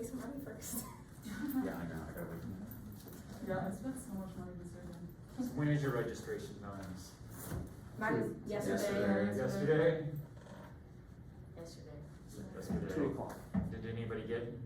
save some money first. Yeah, I know, I gotta wait. Yeah, I spent so much money this year. When is your registration times? Mine was yesterday. Yesterday? Yesterday. 2 o'clock. Did anybody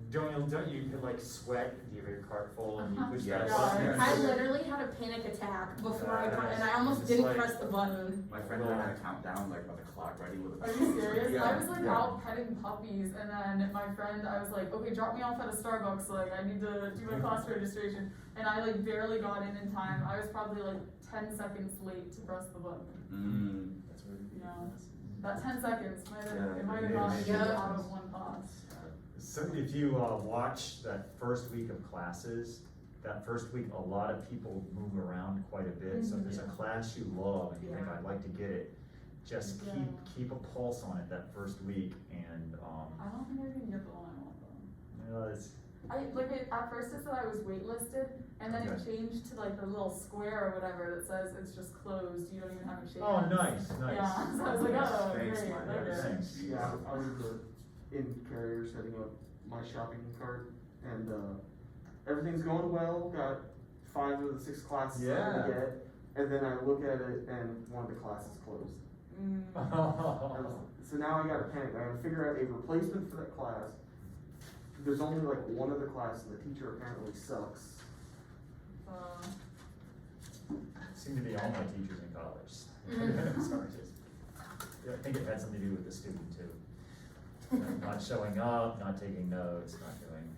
don't you like sweat? Do you have your cart full and you push that Yes. button? I literally had a panic attack before and I almost It's didn't like- press the button. My friend and I had a countdown, like, with the clock ready with a. Are you serious? Yeah, I was like yeah. out petting puppies, and then my friend, I was like, okay, drop me off at a Starbucks, like, I need to do my class registration. And I like barely got in time. I was probably like 10 seconds late to press the button. That's what it Yeah. That 10 seconds, Yeah, it might have yeah, gotten me yeah. out of one class. So if you watch that first week of classes, that first week, a lot of people move around quite a bit. So if there's a class you love and you think, Yeah. I'd like to get it, just Yeah. keep a pulse on it that first week. And I don't think I can get the one I want though. it's, At first it said I was waitlisted, and then it Okay. changed to like the little square or whatever that says it's just closed, you don't even have to shake oh, hands. nice, nice. Yeah, so I was like, oh, Thanks, great, man. okay. Thanks. Yeah, I was in Carrier setting up my shopping cart, and everything's going well. Got 5 of the 6 classes I Yeah. can get, and then I look at it and one of the classes closed. Mm. So now I gotta panic. I gotta figure out a replacement for that class. There's only like one other class, and the teacher apparently sucks. Seem to be all my teachers in college. Mhm. Sorry, I think it had something to do with the student too. Not showing up, not taking notes, not doing,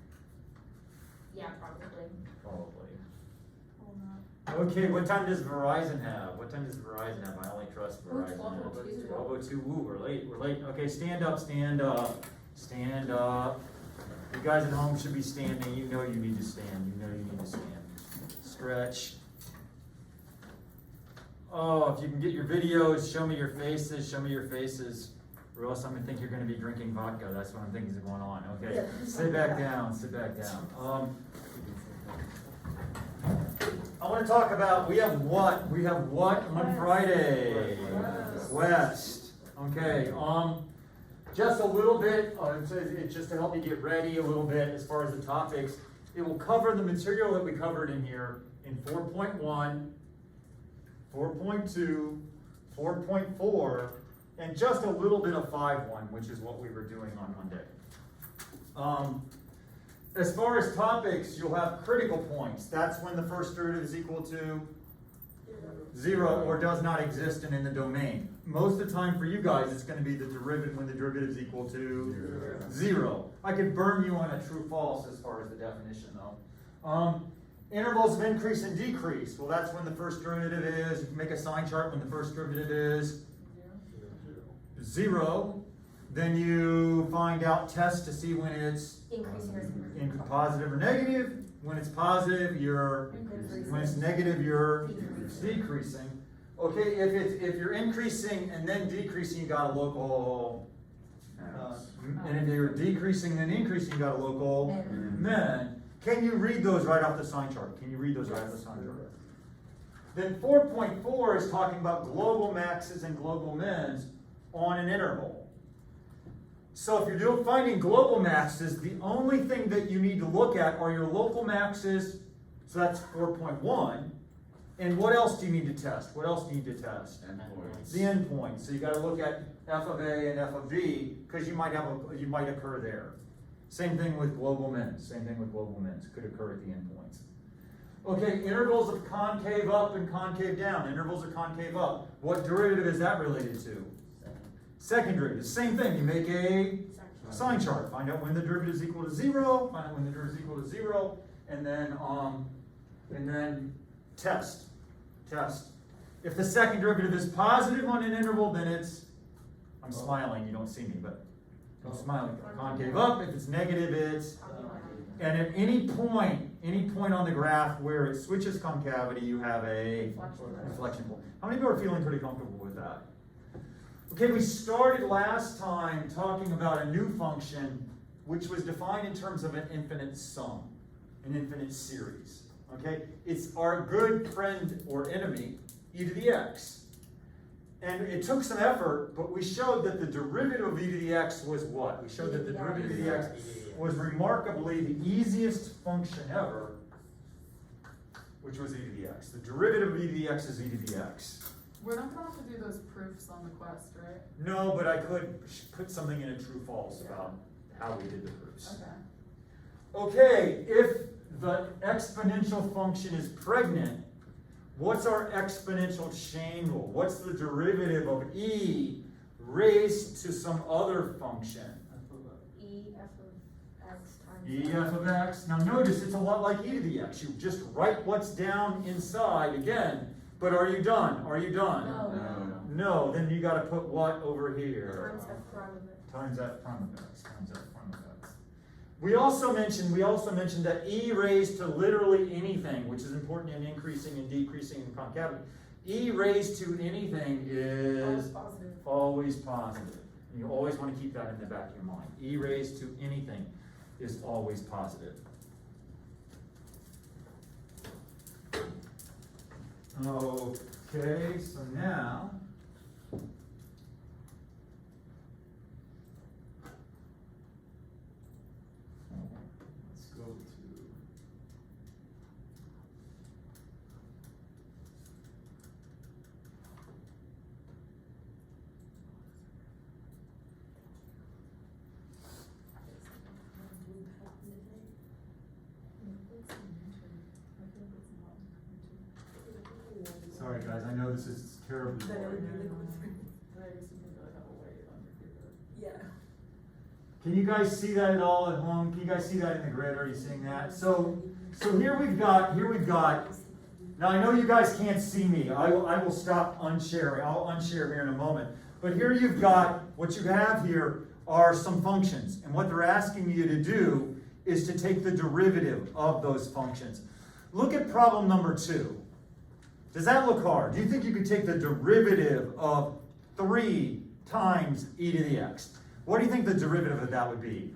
Yeah, probably. probably. Hold on. Okay, what time does Verizon have? What time does Verizon have? I only trust Ooh, Verizon. 12:02. 12:02, ooh, we're late. Okay, stand up. You guys at home should be standing, you know you need to stand, Stretch. Oh, if you can get your videos, show me your faces, or else I'm gonna think you're gonna be drinking vodka, that's what I'm thinking is going on, okay? Sit back down. I wanna talk about, we have what on Friday? West, okay, just a little bit, it's just to help you get ready a little bit as far as the topics. It will cover the material that we covered in here in 4.1, 4.2, 4.4, and just a little bit of 5.1, which is what we were doing on Monday. As far as topics, you'll have critical points. That's when the first derivative is equal to 0 or does not exist and in the domain. Most of the time for you guys, it's going to be the derivative when the derivative is equal to 0. I could burn you on a true false as far as the definition though. Intervals of increase and decrease. Well, that's when the first derivative is. You can make a sign chart when the first derivative is 0. Then you find out test to see when it's Increasing or in positive or negative. When it's positive, when it's negative, you're decreasing. Okay, if you're increasing and then decreasing, you got a local. And if you're decreasing and increasing, you got a local min. Can you read those right off the sign chart? Then 4.4 is talking about global maxes and global mins on an interval. So if you're finding global maxes, the only thing that you need to look at are your local maxes. So that's 4.1. And what else do you need to test? Endpoints. The endpoints. So you got to look at f of A and f of B because you might occur there. Same thing with global mins. Could occur at the endpoints. Okay, intervals of concave up and concave down. Intervals of concave up. What derivative is that related to? Second derivative. Same thing. You make a sign chart. Find out when the derivative is equal to 0. And then test. If the second derivative is positive on an interval, then it's, I'm smiling, you don't see me, but I'm smiling. Concave up. If it's negative, it's, and at any point on the graph where it switches concavity, you have a inflection point. How many people are feeling pretty comfortable with that? Okay, we started last time talking about a new function which was defined in terms of an infinite sum, an infinite series. Okay, it's our good friend or enemy, e to the x. And it took some effort, but we showed that the derivative of e to the x was what? We showed that the derivative of the x was remarkably the easiest function ever, which was e to the x. The derivative of e to the x is e to the x. We're not gonna have to do those proofs on the quest, right? No, but I could put something in a true false about how we did the proofs. Okay. Okay, if the exponential function is pregnant, what's our exponential chain rule? What's the derivative of e raised to some other function? E f of x times. E f of x. Now notice it's a lot like e to the x. You just write what's down inside again. But are you done? Are you done? No. No, then you gotta put what over here? Times f prime of x. Times f prime of x, times f prime of x. We also mentioned that e raised to literally anything, which is important in increasing and decreasing in concavity. E raised to anything is Positive. always positive. And you always want to keep that in the back of your mind. E raised to anything is always positive. Okay, so now let's go to sorry guys, I know this is terribly boring. Yeah. Can you guys see that at all at home? Can you guys see that in the grid? Are you seeing that? So here we've got, now I know you guys can't see me. I will stop unsharing. I'll unshare here in a moment. But here you've got, what you have here are some functions. And what they're asking you to do is to take the derivative of those functions. Look at problem number 2. Does that look hard? Do you think you could take the derivative of 3 times e to the x? What do you think the derivative of that would be?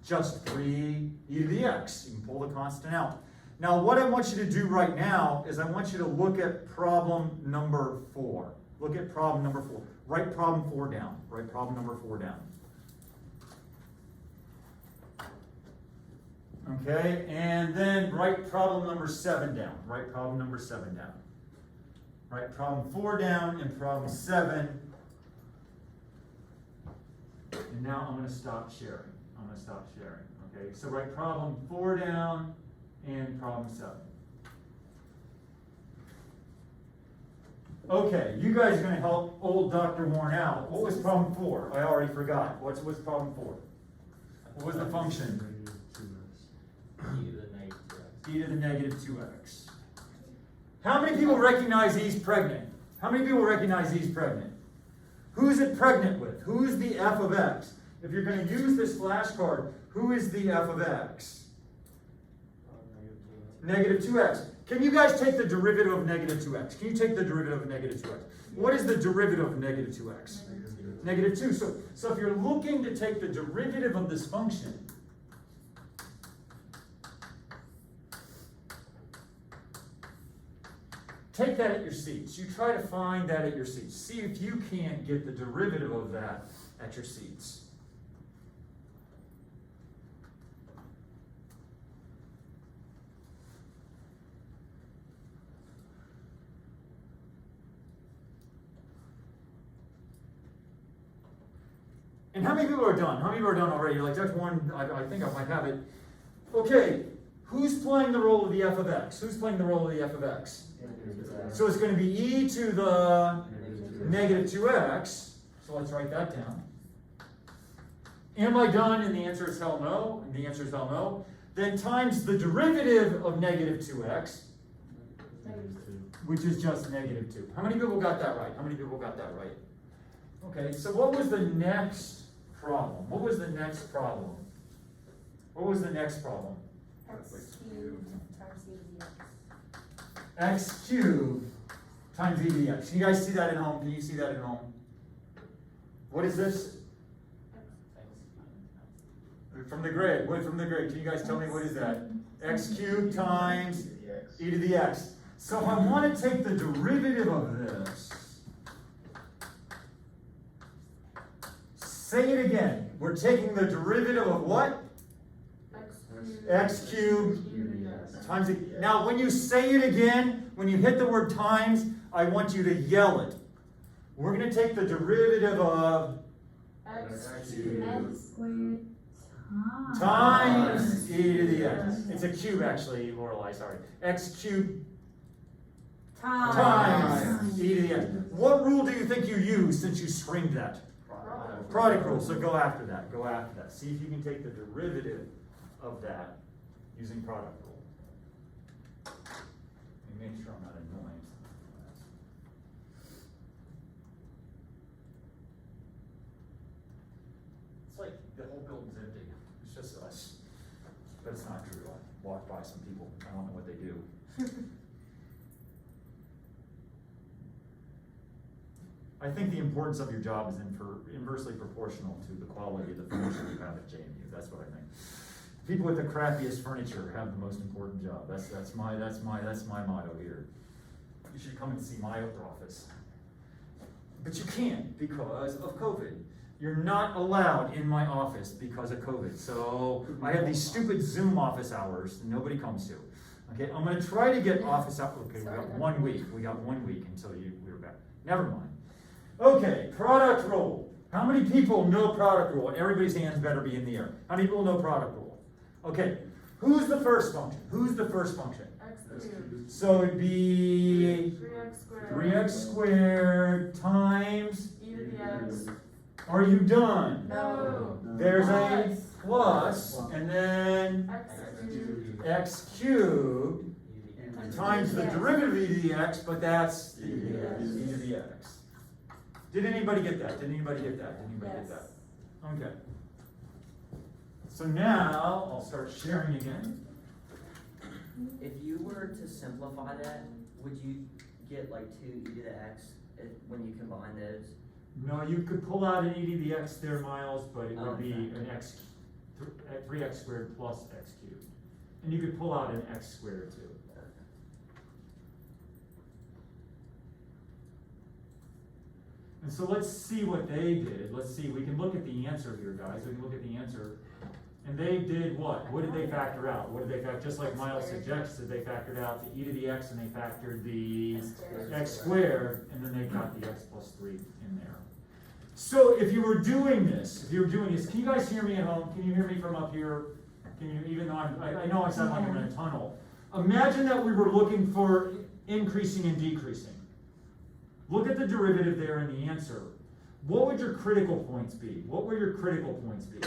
Just 3 e to the x. You can pull the constant out. Now what I want you to do right now is I want you to look at problem number 4. Look at problem number 4. Write problem 4 down. Write problem number 4 down. Okay, and then write problem number 7 down. Write problem number 7 down. Write problem 4 down and problem 7. And now I'm going to stop sharing. Okay, so write problem 4 down and problem 7. Okay, you guys are going to help old Dr. Warren out. What was problem 4? I already forgot. What's problem 4? What was the function? E to the negative 2x. How many people recognize he's pregnant? How many people recognize he's pregnant? Who's it pregnant with? Who's the f of x? If you're going to use this flashcard, who is the f of x? Negative 2x. Can you guys take the derivative of negative 2x? Can you take the derivative of negative 2x? What is the derivative of negative 2x? Negative 2. So if you're looking to take the derivative of this function, take that at your seats. You try to find that at your seats. See if you can't get the derivative of that at your seats. And how many people are done? How many people are done already? You're like, Dr. Warren, I think I might have it. Okay, who's playing the role of the f of x? Who's playing the role of the f of x? So it's going to be e to the negative 2x. So let's write that down. Am I done? And the answer is hell no. And the answer is hell no. Then times the derivative of negative 2x, which is just negative 2. How many people got that right? How many people got that right? Okay, so what was the next problem? What was the next problem? What was the next problem? X cubed times e to the x. X cubed times e to the x. Can you guys see that at home? Can you see that at home? What is this? From the grid. What from the grid? Can you guys tell me what is that? X cubed times e to the x. So I want to take the derivative of this. Say it again. We're taking the derivative of what? X cubed times it. Now, when you say it again, when you hit the word times, I want you to yell it. We're going to take the derivative of X X cubed. squared times e to the x. It's a cube, actually, Lorelai, sorry. X cubed times e to the x. What rule do you think you use since you screamed that? Product rule, so go after that, go after that. See if you can take the derivative of that using product rule. And make sure I'm not annoying. It's like the whole building's empty, it's just us. But it's not true, I walked by some people, I don't know what they do. I think the importance of your job is inversely proportional to the quality of the furniture you have at JMU. That's what I think. People with the crappiest furniture have the most important job. That's my motto here. You should come and see my office. But you can't because of COVID. You're not allowed in my office because of COVID. So I have these stupid Zoom office hours that nobody comes to. Okay, I'm gonna try to get office hours. Okay, we got 1 week. We got 1 week until we were back. Never mind. Okay, product rule. How many people know product rule? Everybody's hands better be in the air. How many people know product rule? Okay, who's the first function? Who's the first function? X cubed. So it'd be 3x squared. 3x squared times, E to the x. are you done? No. There's a plus, and then X cubed. x cubed times the derivative of e to the x, but that's e to the x. Did anybody get that? Did anybody get that? Did anybody get that? Okay. So now, I'll start sharing again. If you were to simplify that, would you get like 2 e to the x when you combine those? No, you could pull out an e to the x there, Miles, but it would be an x, 3x squared plus x cubed. And you could pull out an x squared too. And so let's see what they did. Let's see, we can look at the answer here, guys. We can look at the answer. And they did what? What did they factor out? What did they factor? Just like Miles suggested, they factored out the e to the x and they factored the x squared, and then they got the x plus 3 in there. So if you were doing this, can you guys hear me at home? Can you hear me from up here? Can you, even though I know I sound like I'm in a tunnel. Imagine that we were looking for increasing and decreasing. Look at the derivative there in the answer. What would your critical points be? What would your critical points be?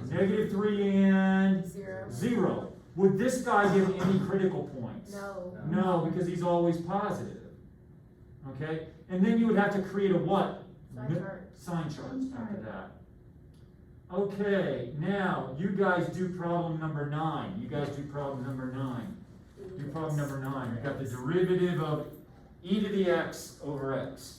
-3 and 0. Would this guy give any critical points? No. No, because he's always positive. Okay? And then you would have to create a what? Sign chart. Sign chart after that. Okay, now you guys do problem number 9. You guys do problem number 9. Do problem number 9. We've got the derivative of e to the x over x.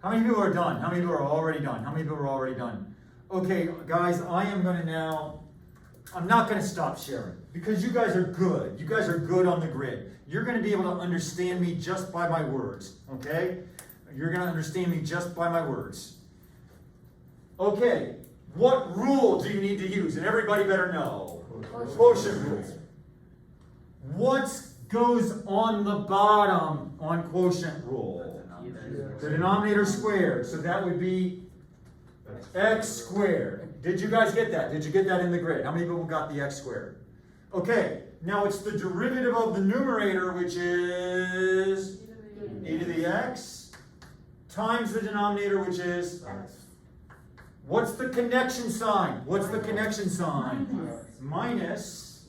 How many people are done? How many people are already done? How many people are already done? Okay, guys, I am going to now, I'm not going to stop sharing because you guys are good. You guys are good on the grid. You're going to be able to understand me just by my words, okay? You're going to understand me just by my words. Okay, what rule do you need to use? And everybody better know. Quotient rule. What goes on the bottom on quotient rule? The denominator squared, so that would be x squared. Did you guys get that? Did you get that in the grid? How many people got the x squared? Okay, Now it's the derivative of the numerator, which is e to the x, times the denominator, which is, what's the connection sign? What's the connection sign? Minus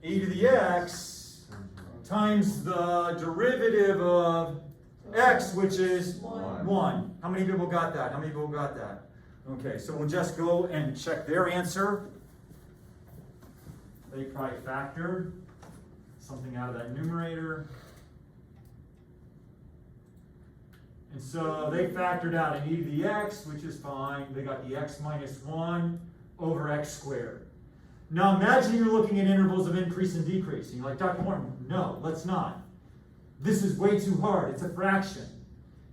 e to the x times the derivative of x, which is 1. How many people got that? How many people got that? Okay, so we'll just go and check their answer. They probably factored something out of that numerator. And so they factored out an e to the x, which is fine. They got the x minus 1 over x squared. Now imagine you're looking at intervals of increase and decrease. And you're like, Dr. Warren, no, let's not. This is way too hard. It's a fraction.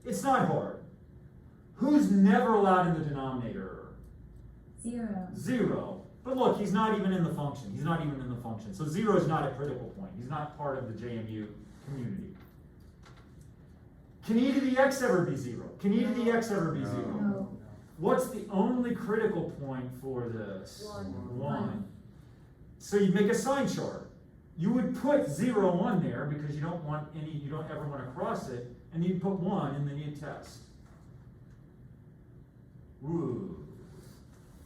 It's not hard. Who's never allowed in the denominator? 0. 0. But look, he's not even in the function. He's not even in the function. So 0 is not a critical point. He's not part of the JMU community. Can e to the x ever be 0? Can e to the x ever be 0? No. What's the only critical point for this? 1. 1. So you make a sign chart. You would put 0 on there because you don't want any, you don't ever want to cross it, and you put 1 and then you test. Ooh.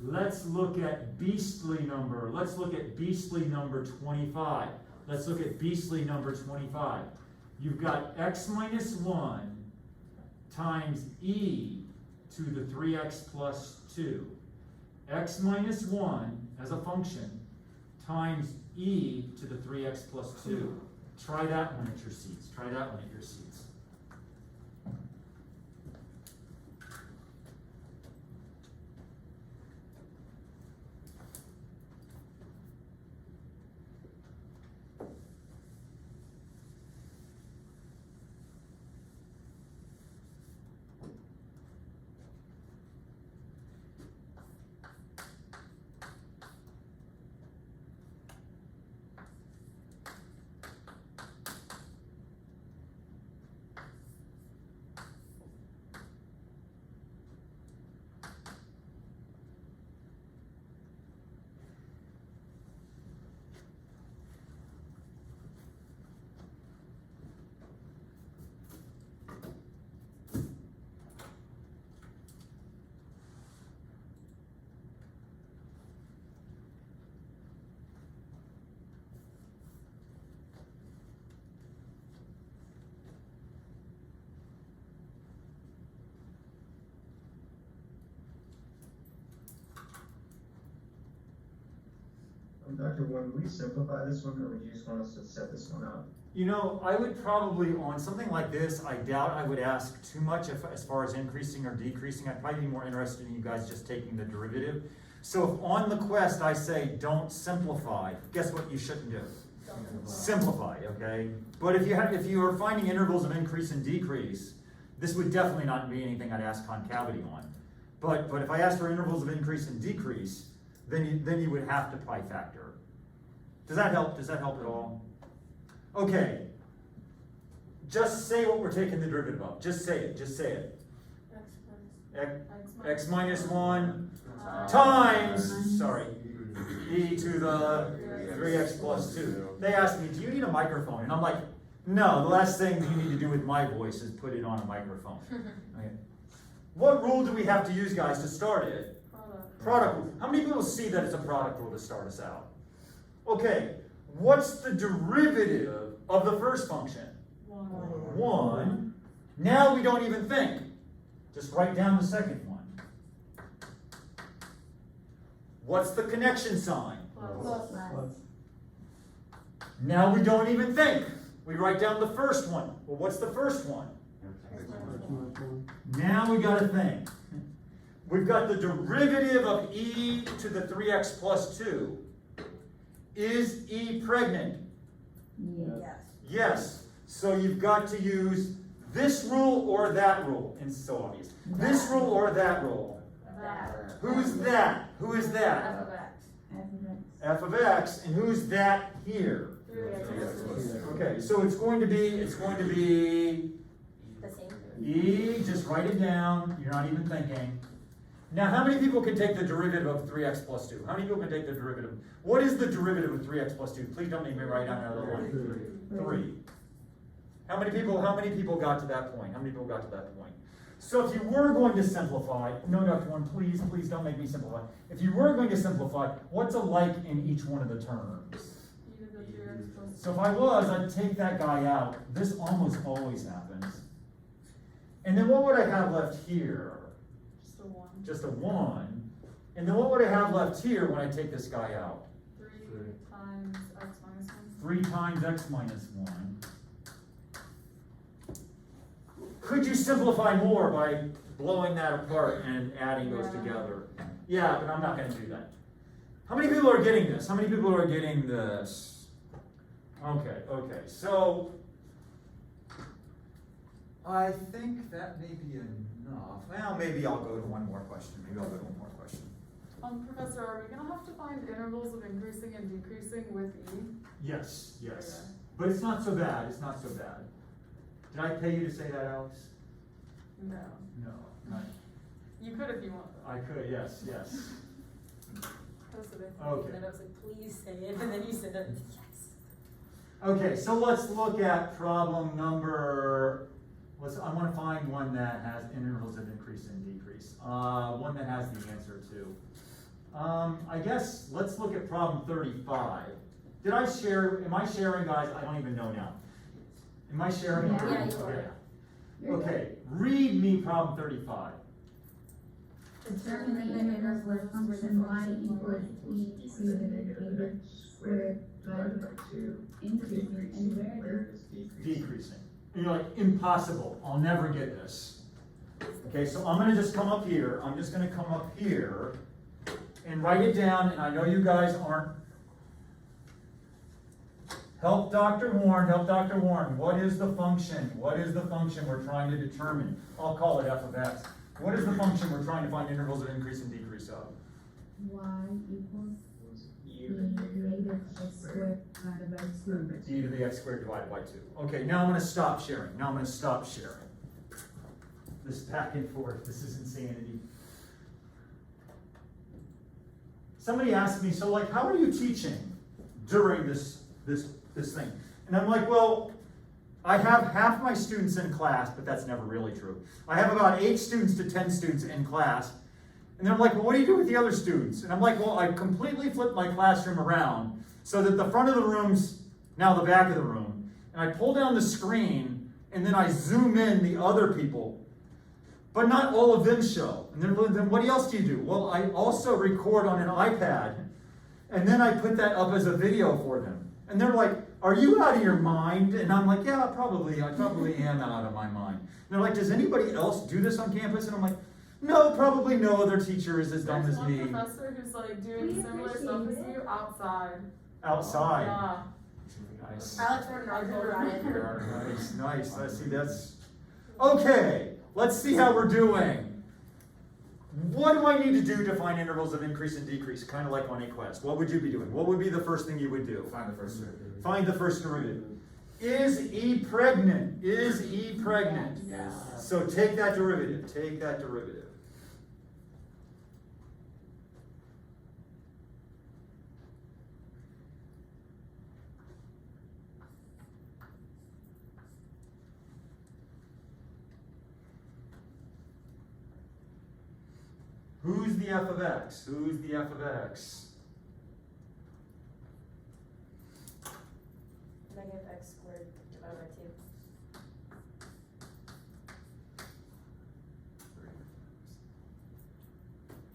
Let's look at beastly number. Let's look at beastly number 25. Let's look at beastly number 25. You've got x minus 1 times e to the 3x plus 2. X minus 1 as a function times e to the 3x plus 2. Try that one at your seats. Try that one at your seats. Doctor, when we simplify this one, or would you just want us to set this one up? You know, I would probably, on something like this, I doubt I would ask too much as far as increasing or decreasing. I'd probably be more interested in you guys just taking the derivative. So if on the quest I say don't simplify, guess what you shouldn't do? Simplify, okay? But if you are finding intervals of increase and decrease, this would definitely not be anything I'd ask concavity on. But if I ask for intervals of increase and decrease, then you would have to pi factor. Does that help? Does that help at all? Okay. Just say what we're taking the derivative of. Just say it. Just say it. X minus 1 times, sorry, e to the 3x plus 2. They asked me, do you need a microphone? And I'm like, no, the last thing you need to do with my voice is put it on a microphone. Okay. What rule do we have to use, guys, to start it? Product rule. How many people see that it's a product rule to start us out? Okay, what's the derivative of the first function? 1. Now we don't even think. Just write down the second one. What's the connection sign? Plus. Now we don't even think. We write down the first one. Well, what's the first one? Now we got to think. We've got the derivative of e to the 3x plus 2. Is e pregnant? Yes. Yes. So you've got to use this rule or that rule. And it's so obvious. This rule or that rule. That. Who's that? Who is that? F of x. F of x. And who's that here? 3x. Okay, so it's going to be The same. e, just write it down. You're not even thinking. Now, how many people can take the derivative of 3x plus 2? How many people can take the derivative? What is the derivative of 3x plus 2? Please don't make me write down another one. 3. How many people got to that point? How many people got to that point? So if you were going to simplify, no, Dr. Warren, please don't make me simplify. If you were going to simplify, what's alike in each one of the terms? E to the 3x plus. So if I was, I'd take that guy out. This almost always happens. And then what would I have left here? Just a 1. Just a 1. And then what would I have left here when I take this guy out? 3 times x minus 1. 3 times x minus 1. Could you simplify more by blowing that apart and adding those together? Yeah, but I'm not going to do that. How many people are getting this? How many people are getting this? Okay, so I think that may be enough. Well, maybe I'll go to one more question. Professor, are we gonna have to find intervals of increasing and decreasing with E? Yes. Okay. But it's not so bad. Did I pay you to say that, Alex? No. No, not. You could if you want though. I could, yes. That's what I thought. Okay. And then I was like, please say it, and then you said it, yes. Okay, so let's look at problem number, I want to find one that has intervals of increase and decrease. One that has the answer too. I guess let's look at problem 35. Am I sharing, guys? I don't even know now. Am I sharing? Yeah. Yeah, you are. Okay, read me problem 35. Determine the intervals where function y equals e to the negative squared Divided by 2. increasing and where Where is decreasing? Decreasing. And you're like, impossible, I'll never get this. Okay, so I'm gonna just come up here, and write it down, and I know you guys aren't. Help Dr. Warren, what is the function? We're trying to determine? I'll call it f of x. What is the function we're trying to find intervals of increase and decrease of? y equals E e to the negative x squared divided by 2. E to the x squared divided by 2. Okay, now I'm gonna stop sharing. This back and forth, this is insanity. Somebody asked me, so like, how are you teaching during this thing? And I'm like, well, I have half my students in class, but that's never really true. I have about 8 students to 10 students in class. And they're like, well, what do you do with the other students? And I'm like, well, I completely flipped my classroom around so that the front of the room's now the back of the room. And I pull down the screen, and then I zoom in the other people. But not all of them show. And then what else do you do? Well, I also record on an iPad, and then I put that up as a video for them. And they're like, are you out of your mind? And I'm like, yeah, I probably am out of my mind. And they're like, does anybody else do this on campus? And I'm like, no, probably no other teacher is as dumb There's as one me. professor who's like doing We similar stuff as appreciate you it. outside. Outside. Yeah. Nice. Alex wrote an article about it. Nice. Let's see, that's... Okay, let's see how we're doing. What do I need to do to find intervals of increase and decrease? Kind of like on a quest. What would you be doing? What would be the first thing you would do? Find the first derivative. Find the first derivative. Is E pregnant? Is E pregnant? Yes. So take that derivative. Who's the f of x? Negative x squared divided by 2.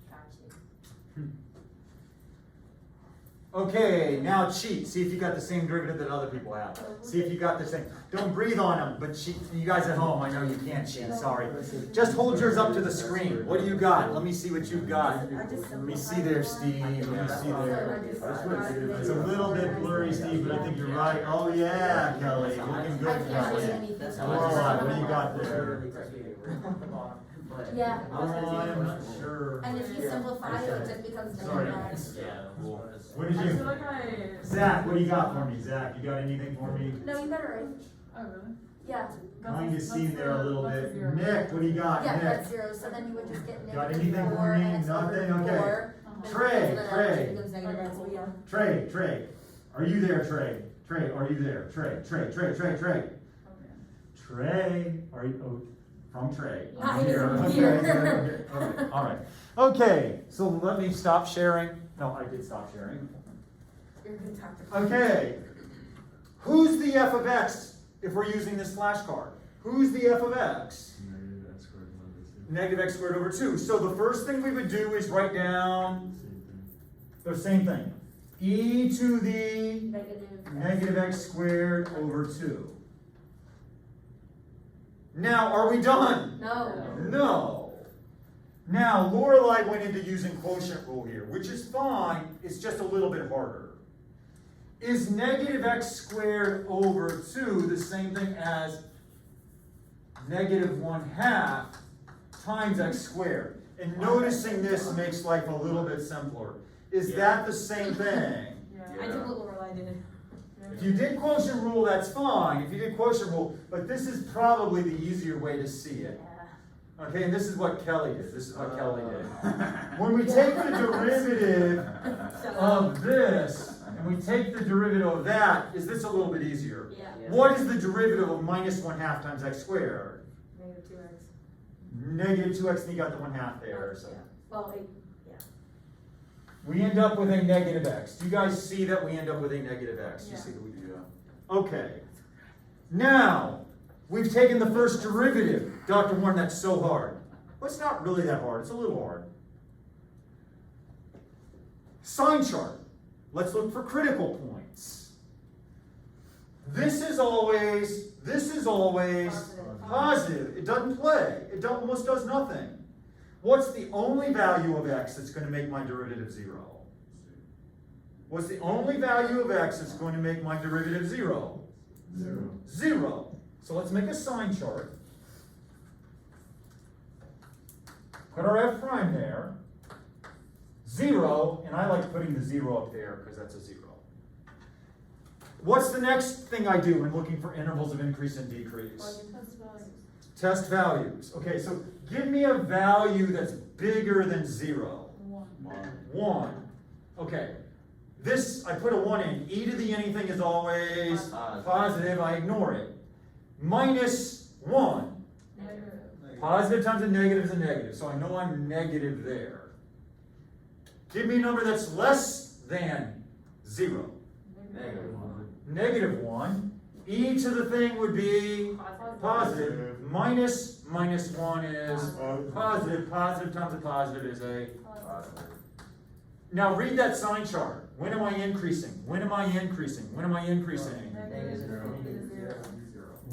Got you. Okay, now cheat. See if you got the same derivative that other people have. See if you got the same. Don't breathe on them, but cheat. You guys at home, I know you can't cheat, sorry. Just hold yours up to the screen. What do you got? Let me see what you got. Let me see there, Steve. Let me see there. It's a little bit blurry, Steve, but I think you're right. Oh yeah, Kelly, looking good, I can't see Kelly. anything. Lorelai, what do you got there? But- Yeah. Oh, I'm not sure. And if you simplify it, it just becomes Sorry. negative x. What did I feel you? like I. Zach, what do you got for me? Zach, you got anything for me? No, you got it right. Oh, really? Yeah, Kind of seen there a little that's a bit. zero. Nick, what do you got, yeah, Nick? that's 0, so then you would just get Got negative anything 4 for me? and x over Nothing? Okay. 4. Trey, And then Trey. it becomes negative x, so yeah. Trey, are you there, Trey? Trey, are you there? Trey. Trey, are you, oh, from Trey. I'm Not here. here. Okay, all right. Okay, so let me stop sharing. No, I did stop sharing. You're a good talker. Okay, who's the f of x if we're using this flashcard? Who's the f of x? Negative x squared over 2. So the first thing we would do is write down the same thing. E to the negative x squared over 2. Now, are we done? No. No. Now, Lorelai went into using quotient rule here, which is fine, it's just a little bit harder. Is negative x squared over 2 the same thing as negative 1/2 times x squared? And noticing this makes life a little bit simpler. Is that the same thing? I did what Lorelai did. If you did quotient rule, that's fine. If you did quotient rule, but this is probably the easier way to see it. Yeah. Okay, and this is what Kelly did. This is what Kelly did. When we take the derivative of this, and we take the derivative of that, is this a little bit easier? Yeah. What is the derivative of minus 1/2 times x squared? Negative 2x. Negative 2x, and you got the 1/2 there, so. Yeah. Well, We end up with a negative x. Do you guys see that we end up with a negative x? You Yeah. see that we do. Okay. Now, we've taken the first derivative. Dr. Warren, that's so hard. Well, it's not really that hard. It's a little hard. Sign chart. Let's look for critical points. This is always positive. It doesn't play. It almost does nothing. What's the only value of x that's going to make my derivative 0? What's the only value of x that's going to make my derivative 0? 0. So let's make a sign chart. Put our f prime there. 0, and I like putting the 0 up there because that's a 0. What's the next thing I do when looking for intervals of increase and decrease? Test values. Okay, so give me a value that's bigger than 0. 1. Okay. This, I put a 1 in. E to the anything is always positive. I ignore it. Minus 1. Positive times a negative is a negative. So I know I'm negative there. Give me a number that's less than 0. Negative 1. E to the thing would be positive. Minus 1 is positive. Positive times a positive is a positive. Now read that sign chart. When am I increasing? When am I increasing? When am I increasing?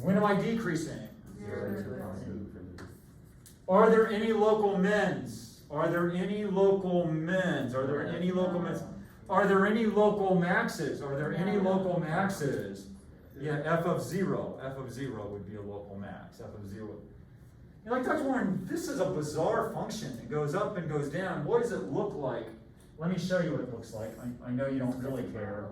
When am I decreasing? Are there any local mins? Are there any local mins? Are there any local mins? Are there any local maxes? Are there any local maxes? Yeah, f of 0. F of 0 would be a local max. F of 0. You're like, Dr. Warren, this is a bizarre function. It goes up and goes down. What does it look like? Let me show you what it looks like. I know you don't really care.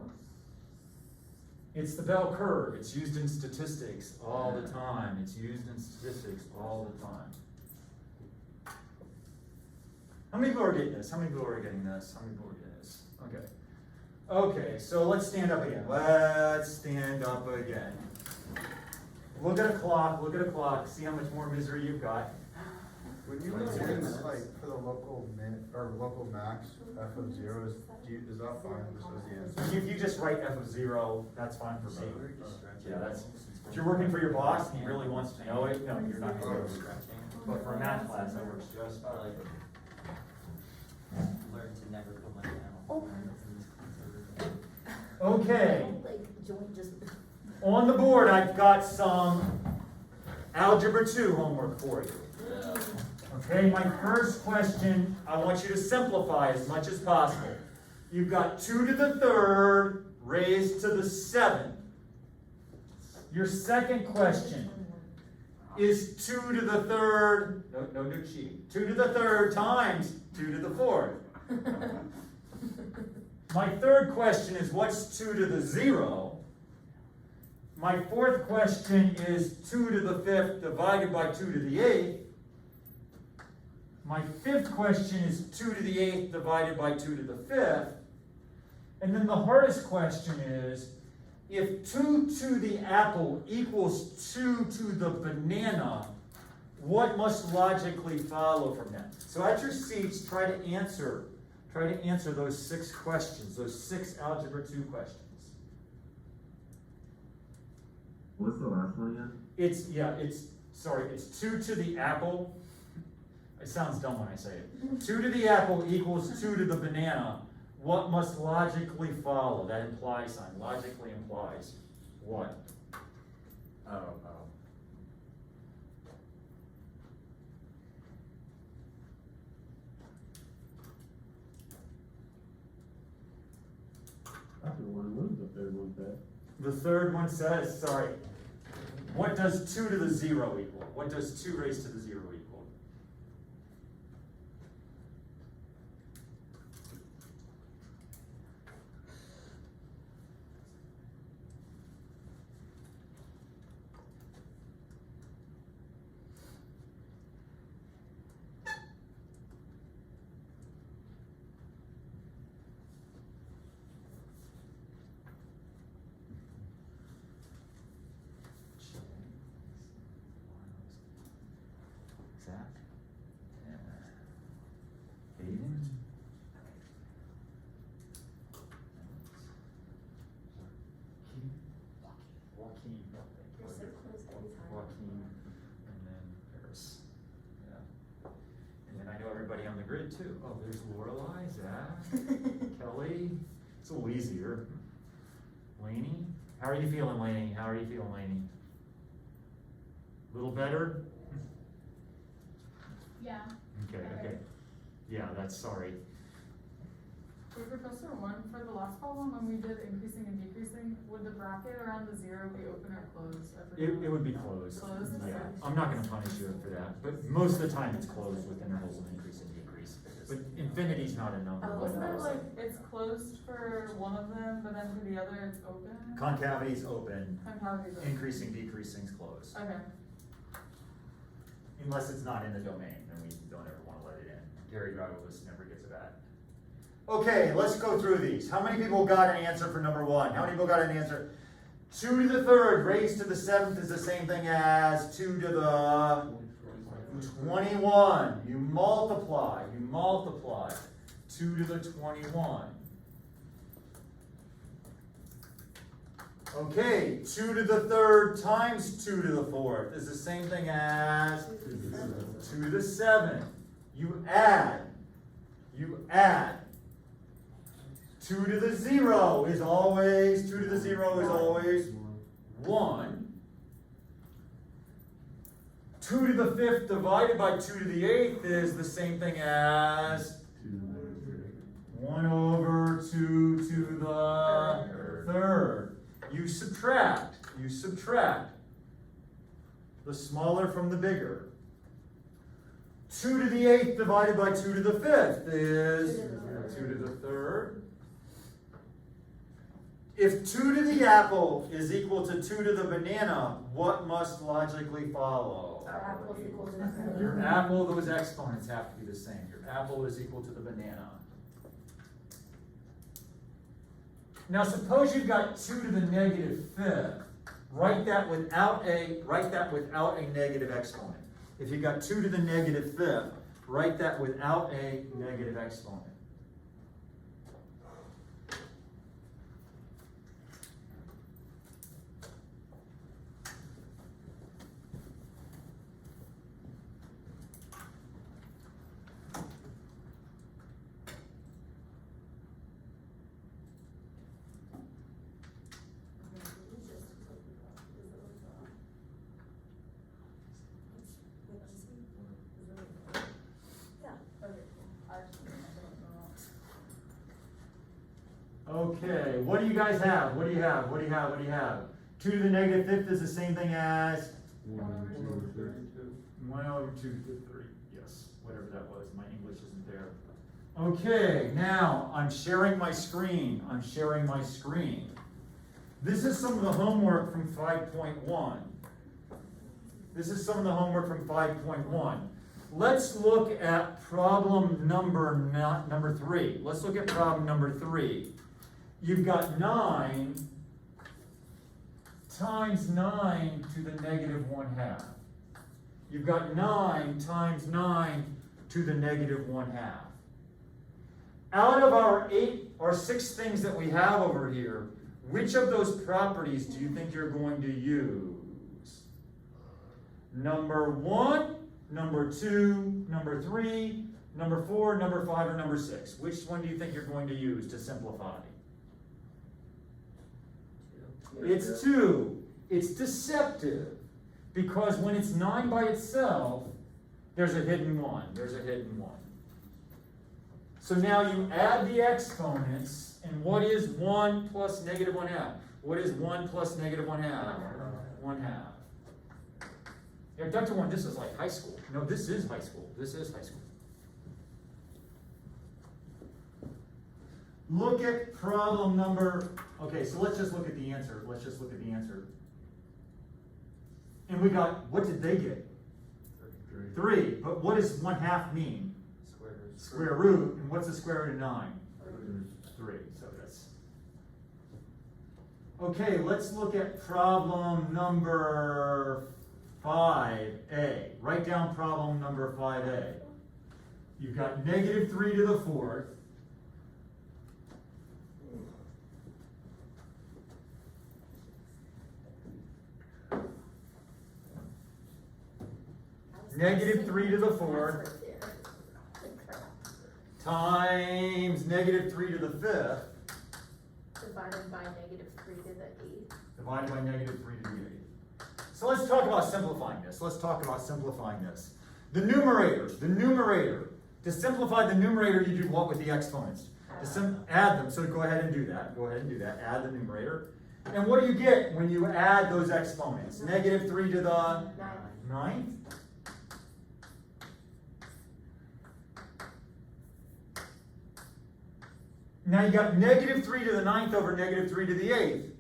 It's the bell curve. It's used in statistics all the time. It's used in statistics all the time. How many people are getting this? How many people are getting this? How many people are getting this? Okay. Okay, so let's stand up again. Let's stand up again. Look at a clock, see how much more misery you've got. When you look at this, like, for the local min, or local max, f of 0, is that fine, just as the answer? If you just write f of 0, that's fine for me. Yeah, that's, if you're working for your boss and he really wants to know it, no, you're not going to go stretching. But for a math class, that works just fine. Learn to never put money down. Okay. like joint just. On the board, I've got some Algebra 2 homework for you. Okay, my first question, I want you to simplify as much as possible. You've got 2 to the 3rd raised to the 7th. Your second question is 2 to the 3rd, no cheat, 2 to the 3rd times 2 to the 4th. My third question is what's 2 to the 0? My fourth question is 2 to the 5th divided by 2 to the 8th. My fifth question is 2 to the 8th divided by 2 to the 5th. And then the hardest question is, if 2 to the apple equals 2 to the banana, what must logically follow from that? So at your seats, try to answer those 6 questions, those 6 Algebra 2 questions. What's the last one again? It's 2 to the apple. It sounds dumb when I say it. 2 to the apple equals 2 to the banana. What must logically follow? That implies sign. Logically implies what? Oh. The third one says, what does 2 to the 0 equal? What does 2 raised to the 0 equal? Zach? Aiden? Joaquin. You're so close every time. Joaquin, and then Paris. Yeah. And then I know everybody on the grid too. Oh, there's Lorelei, Zach, Kelly. It's a little easier. Lainey? How are you feeling, Lainey? How are you feeling, Lainey? A little better? Yeah. Okay. Yeah, that's sorry. Wait, Professor, one for the last problem, when we did increasing and decreasing, would the bracket around the 0 be open or closed? I forgot. It would be closed. Closed? Yeah, I'm not gonna punish you for that, but most of the time it's closed with intervals of increase and decrease. But infinity's not a number. Oh, Wasn't it Like- like, it's closed for one of them, but then for the other it's open? Concavity's open, Concavity's open. increasing, decreasing's closed. Okay. Unless it's not in the domain, then we don't ever wanna let it in. Gary Dragos never gets it back. Okay, let's go through these. How many people got an answer for number 1? How many people got an answer? 2 to the 3rd raised to the 7th is the same thing as 2 to the 21. You multiply. 2 to the 21. Okay, 2 to the 3rd times 2 to the 4th is the same thing as 2 to the 7th. You add. 2 to the 0 is always 1. 2 to the 5th divided by 2 to the 8th is the same thing as 1 over 2 to the 3rd. You subtract. The smaller from the bigger. 2 to the 8th divided by 2 to the 5th is 2 to the 3rd. If 2 to the apple is equal to 2 to the banana, what must logically follow? Apple is equal to Your apple, those exponents have to be the same. Your apple is equal to the banana. Now suppose you've got 2 to the -5th. Write that without a negative exponent. If you've got 2 to the -5th, write that without a negative exponent. Okay, what do you guys have? What do you have? 2 to the -5th is the same thing as 1 over 2 to the 3. Yes, whatever that was. My English isn't there. Okay, now I'm sharing my screen. This is some of the homework from 5.1. This is some of the homework from 5.1. Let's look at problem number 3. Let's look at problem number 3. You've got 9 times 9 to the negative 1/2. You've got 9 times 9 to the negative 1/2. Out of our 6 things that we have over here, which of those properties do you think you're going to use? Number 1, number 2, number 3, number 4, number 5, or number 6? Which one do you think you're going to use to simplify? It's 2. It's deceptive. Because when it's 9 by itself, there's a hidden 1. There's a hidden 1. So now you add the exponents, and what is 1 plus negative 1/2? What is 1 plus negative 1/2? 1/2. Yeah, Dr. 1, this is like high school. No, this is high school. This is high school. Look at problem number, okay, so let's just look at the answer. Let's just look at the answer. And we got, what did they get? 3. But what does 1/2 mean? Square root. And what's the square root of 9? 3. So that's. Okay, let's look at problem number 5a. Write down problem number 5a. You've got negative 3 to the 4th. Negative 3 to the 4th times negative 3 to the 5th Divided by negative 3 to the 8th. divided by negative 3 to the 8th. So let's talk about simplifying this. Let's talk about simplifying this. The numerator. To simplify the numerator, you do what with the exponents? Add them. So go ahead and do that. Go ahead and do that. Add the numerator. And what do you get when you add those exponents? Negative 3 to the 9th? Now you got negative 3 to the 9th over negative 3 to the 8th.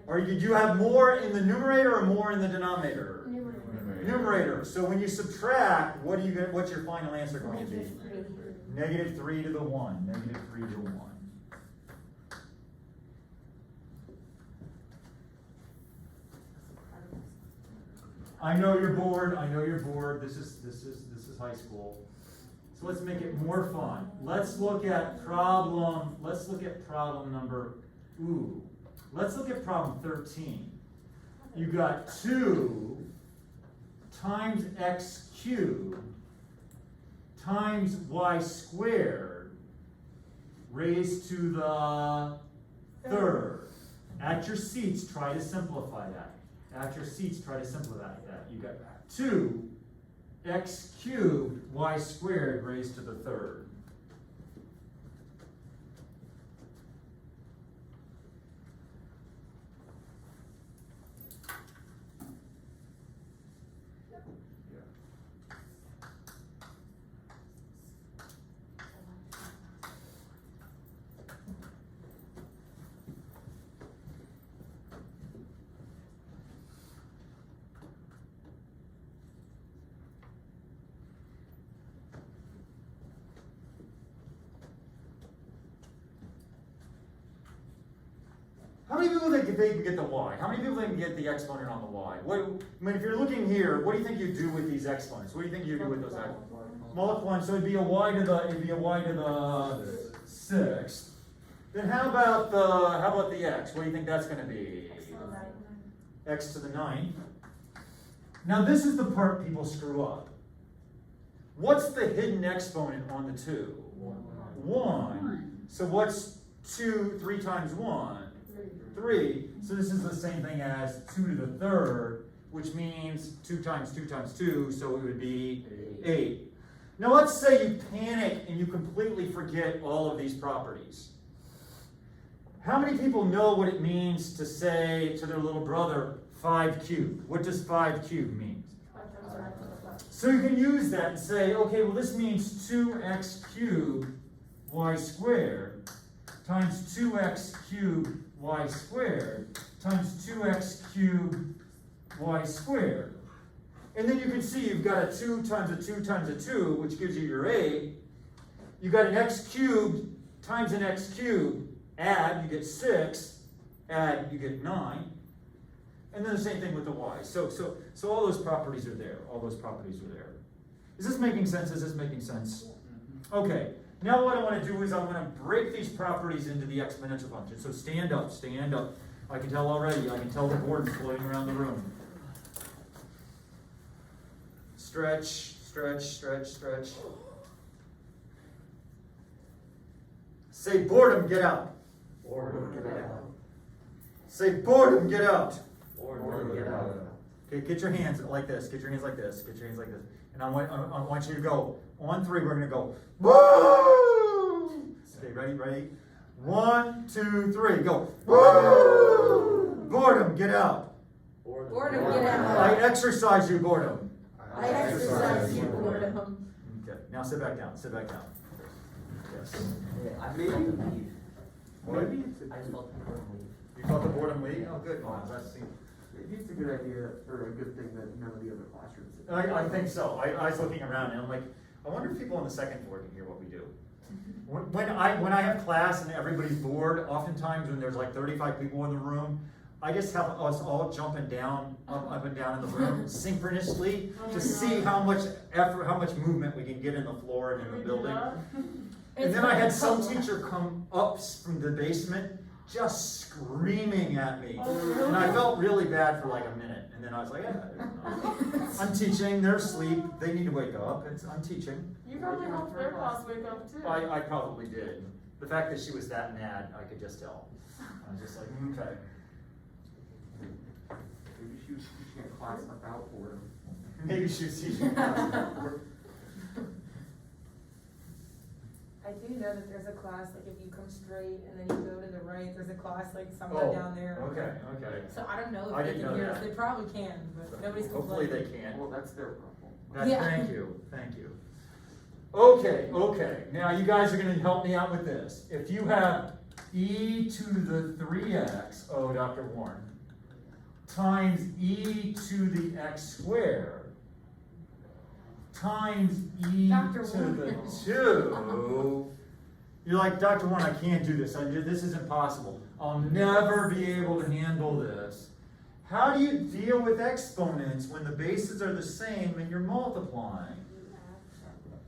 Or did you have more in the numerator or more in the denominator? Numerator. So when you subtract, what's your final answer going to be? Negative 3 to the 1. Negative 3 to the 1. I know you're bored. I know you're bored. This is high school. So let's make it more fun. Let's look at problem number, let's look at problem 13. You got 2 times x cubed times y squared raised to the 3rd. At your seats, try to simplify that. At your seats, try to simplify that. You got 2 x cubed y squared raised to the 3rd. How many people think they can get the y? How many people think can get the exponent on the y? If you're looking here, what do you think you do with these exponents? What do you think you do with those exponents? Multiply, so it'd be a y to the 6th. Then how about the x? What do you think that's going to be? X to the 9th. Now this is the part people screw up. What's the hidden exponent on the 2? 1. So what's 3 times 1? 3. So this is the same thing as 2 to the 3rd, which means 2 times 2 times 2, so it would be 8. Now let's say you panic and you completely forget all of these properties. How many people know what it means to say to their little brother, 5 cubed? What does 5 cubed mean? So you can use that and say, okay, well this means 2x cubed y squared times 2x cubed y squared times 2x cubed y squared. And then you can see you've got a 2 times a 2 times a 2, which gives you your 8. You've got an x cubed times an x cubed, add, you get 6, add, you get 9. And then the same thing with the y. So all those properties are there. All those properties are there. Is this making sense? Is this making sense? Okay. Now what I want to do is I want to break these properties into the exponential function. So stand up, stand up. I can tell already. I can tell the board is floating around the room. Stretch, stretch, stretch, stretch. Say boredom, get out. Boredom, get out. Say boredom, get out. Boredom, get out. Okay, get your hands like this. Get your hands like this. Get your hands like this. And I want you to go on 3. We're gonna go. Woo! Okay, ready, ready. 1, 2, 3, go. Woo! Boredom, get out. Boredom, get out. I exercise you, boredom. I exercise you, boredom. Okay, now sit back down. Sit back down. Yes. Yeah, I Maybe- felt the leave. Maybe it's I just felt the boredom leave. You felt the boredom leave? Oh, good. Let's see. maybe it's a good idea or a good thing that none of the other classrooms. I think so. I was looking around and I'm like, I wonder if people on the second floor can hear what we do. When I have class and everybody's bored, oftentimes when there's like 35 people in the room, I just have us all jumping down, up and down in the room synchronously to see how much effort, how much movement we can get in the floor and in the building. And then I had some teacher come up from the basement just screaming at me. And I felt really bad for like a minute. And then I was like, yeah, I'm teaching, they're asleep, they need to wake up. I'm teaching. You probably helped their class wake up too. I probably did. The fact that she was that mad, I could just tell. I was just like, okay. Maybe she was teaching a class about boredom. Maybe she was teaching class. I do know that there's a class, like if you come straight and then you go to the right, there's a class like somewhere down there. Okay, okay. So I don't know I if they didn't can know hear us, that. they probably can, but nobody's Hopefully complaining. they can. Well, that's their problem. Yeah. Thank you, thank you. Okay, okay, now you guys are gonna help me out with this. If you have e to the 3x, oh, Dr. Warren, times e to the x squared, times e Dr. to Warren. the 2, you're like, Dr. Warren, I can't do this, this is impossible. I'll never be able to handle this. How do you deal with exponents when the bases are the same and you're multiplying?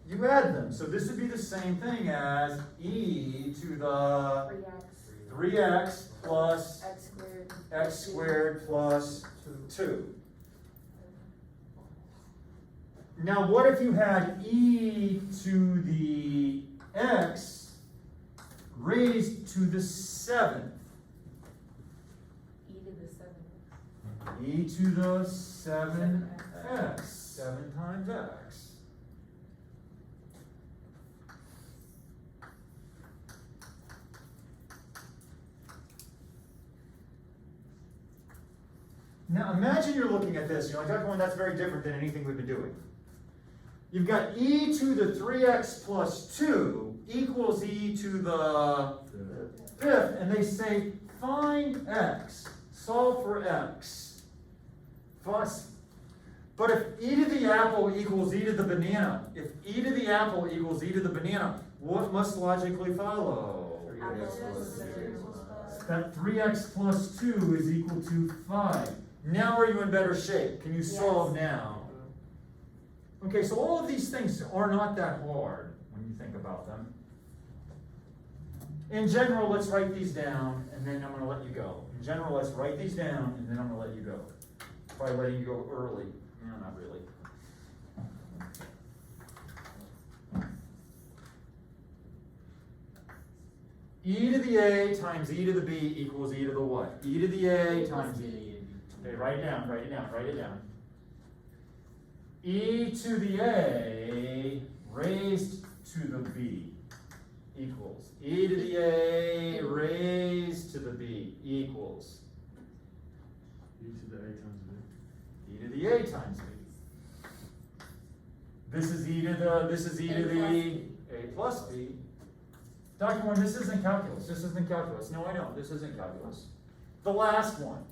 You add them. So this would be the same thing as e to the 3x plus x squared plus 2. Now what if you had e to the x raised to the 7th? E to the 7x. 7 times x. Now imagine you're looking at this, you're like, Dr. Warren, that's very different than anything we've been doing. You've got e to the 3x plus 2 equals e to the 5th, and they say find x, solve for x. But if e to the apple equals e to the banana, if e to the apple equals e to the banana, what must logically follow? That 3x plus 2 is equal to 5. Now are you in better shape? Can you solve now? Okay, so all of these things are not that hard when you think about them. In general, let's write these down, and then I'm going to let you go. In general, let's write these down, and then I'm going to let you go. Probably letting you go early. No, not really. E to the a times e to the b equals e to the what? E to the a times e. Okay, write it down, write it down, write it down. E to the a raised to the b equals e to the a raised to the b equals E to the A times B. e to the a times b. This is e to the a plus b Dr. Warren, this isn't calculus, this isn't calculus. No, I know, this isn't calculus. The last one.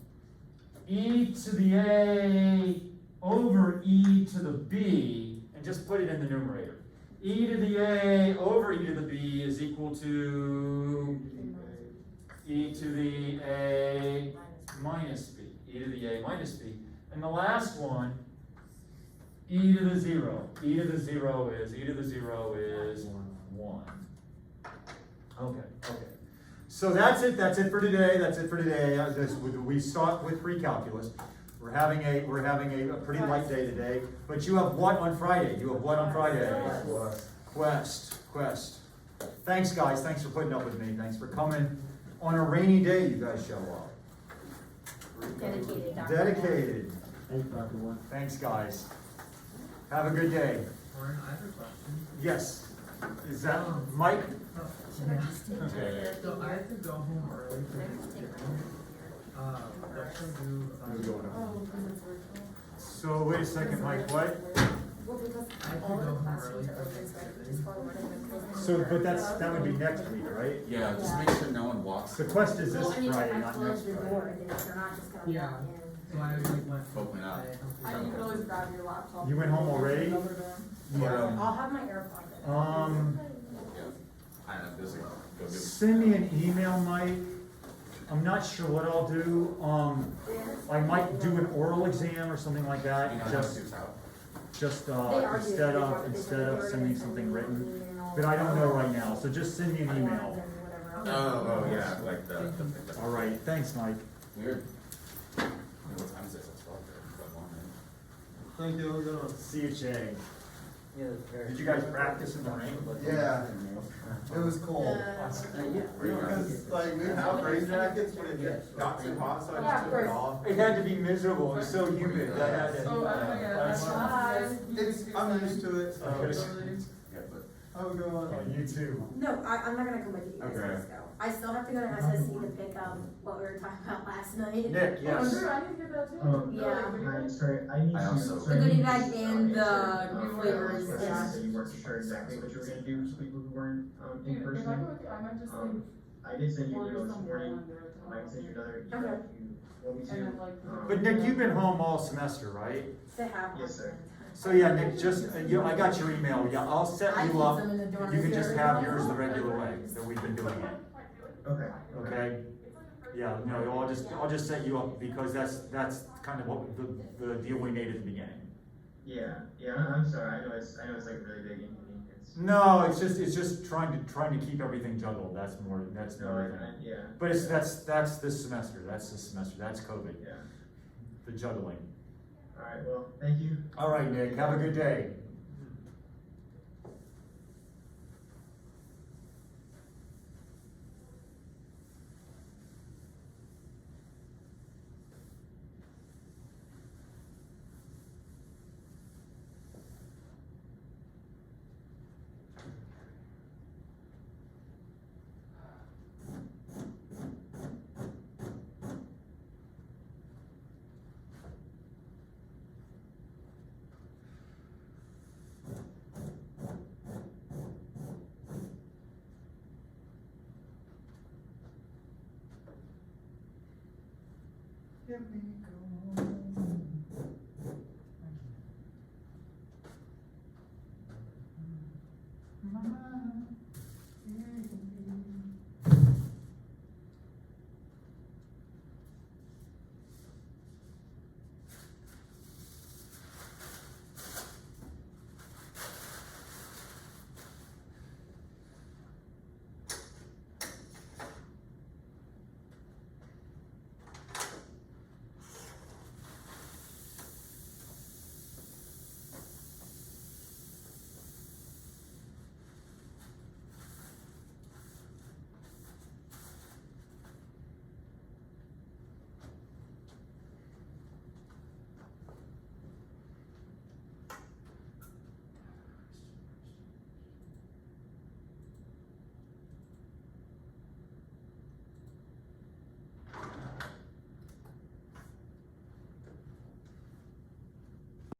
E to the A over E to the B, and just put it in the numerator. E to the A over E to the B is equal to E to the A minus B. E to the A minus B. And the last one, E to the 0. E to the 0 is 1. Okay. So that's it for today, we start with pre-calculus. We're having a pretty light day today, but you have what on Friday? Quest. Thanks guys, thanks for putting up with me, thanks for coming. On a rainy day, you guys show up. Dedicated, Dr. Dedicated. Thank you, Dr. Warren. Thanks guys. Have a good day. Warren, I have a question. Yes. Is that Mike? Okay. So I have to go home early for Thanksgiving. What should I do about it? Oh, because it's virtual. So wait a second, Mike, what? Well, because I have to all go the home classrooms early are for open, so I Thanksgiving. just follow one of them. So, but that would be next week, right? Yeah, just make sure no one walks. The quest is this Well, I mean, Friday, I not closed next the Friday. door, and they're not just gonna Yeah. walk in. So I like went. Hopefully not. And you can always grab your laptop. You went home already? Another door. Yeah. I'll have my AirPods in. Yeah. I know, there's a, go give. Send me an email, Mike. I'm not sure what I'll do. I might do an oral exam or something like that, You know, just, it's out. just, instead of sending something written. But I don't know right now, so just send me an email. Oh, yeah, like the. All right, thanks, Mike. Weird. What time is it? It's 12, but one minute. Thank you, we're gonna. See you, Jay. Yeah, it's very. Did you guys practice in the rain? Yeah. It was cold. Yeah. Because like we have rain jackets, but it got too hot, so I Yeah, just took it first. off. It had to be miserable, it was so humid. I had to- Oh, I don't know, yeah, that's Bye. It's, I'm used to it, so. Totally. Yeah, but. How we Oh, going? you too. No, I'm not gonna come with you guys, Okay. let's go. I still have to go to SSC to pick up what we were talking about last night. Nick, Oh, yes. Drew, I need to get that too. Yeah. Hi, sorry, I need I to. also- sorry, The goodie I need bag to- and the I flavors, realized yeah. that you weren't sure exactly what you were gonna do for people who weren't, in Dude, if I person. go with you, I might just like I did send you an order email this some morning, blender to I can send you another Okay. email if you want me to. And then like. But Nick, you've been home all semester, right? To have. Yes, sir. So yeah, Nick, just, I got your email, yeah, I'll set I you keep up. them in the dorm You can just room. have yours the regular way that we've been doing it, Okay. okay? Yeah, no, I'll just set you up because that's kind of what the deal we made at the beginning. Yeah, I'm sorry, I know it's like a really big inconvenience. No, it's just trying to keep everything juggled, that's more No, than. yeah. But that's this semester, that's COVID, Yeah, the juggling. alright, well, thank you. All right, Nick, have a good day. Let me go home.